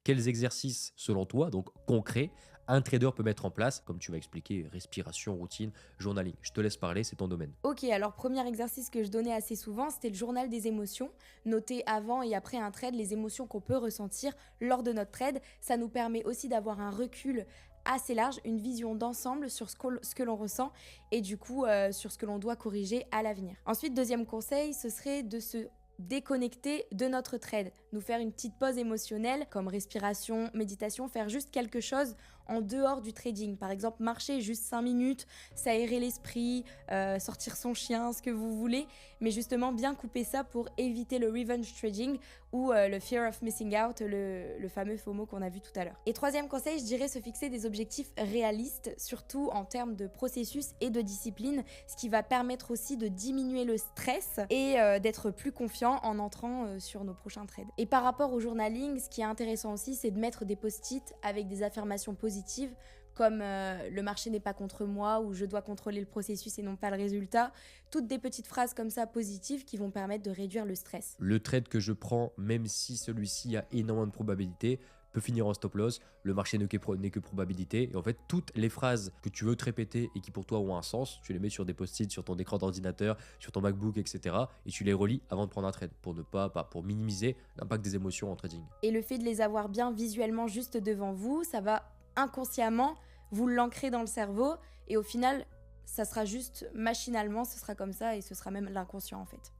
quels exercices, selon toi, donc concrets, un trader peut mettre en place, comme tu vas expliquer, respiration, routine, journaling. Je te laisse parler, c'est ton domaine. Ok, alors premier exercice que je donnais assez souvent, c'était le journal des émotions. Noter avant et après un trade les émotions qu'on peut ressentir lors de notre trade. Ça nous permet aussi d'avoir un recul assez large, une vision d'ensemble sur ce que l'on ressent et du coup sur ce que l'on doit corriger à l'avenir. Ensuite, deuxième conseil, ce serait de se déconnecter de notre trade, nous faire une petite pause émotionnelle comme respiration, méditation, faire juste quelque chose en dehors du trading. Par exemple, marcher juste 5 minutes, s'aérer l'esprit, sortir son chien, ce que vous voulez, mais justement bien couper ça pour éviter le revenge trading ou le fear of missing out, le fameux FOMO qu'on a vu tout à l'heure. Et troisième conseil, je dirais se fixer des objectifs réalistes, surtout en termes de processus et de discipline, ce qui va permettre aussi de diminuer le stress et d'être plus confiant en entrant sur nos prochains trades. Et par rapport au journaling, ce qui est intéressant aussi, c'est de mettre des post-it avec des affirmations positives comme le marché n'est pas contre moi ou je dois contrôler le processus et non pas le résultat. Toutes des petites phrases comme ça positives qui vont permettre de réduire le stress. Le trade que je prends, même si celui-ci a énormément de probabilité, peut finir en stop loss. Le marché n'est que probabilité. Et en fait, toutes les phrases que tu veux te répéter et qui pour toi ont un sens, tu les mets sur des post-it, sur ton écran d'ordinateur, sur ton MacBook, etc. Et tu les relis avant de prendre un trade pour minimiser l'impact des émotions en trading. Et le fait de les avoir bien visuellement juste devant vous, ça va inconsciemment vous l'ancrer dans le cerveau et au final, ça sera juste machinalement, ce sera comme ça et ce sera même l'inconscient en fait.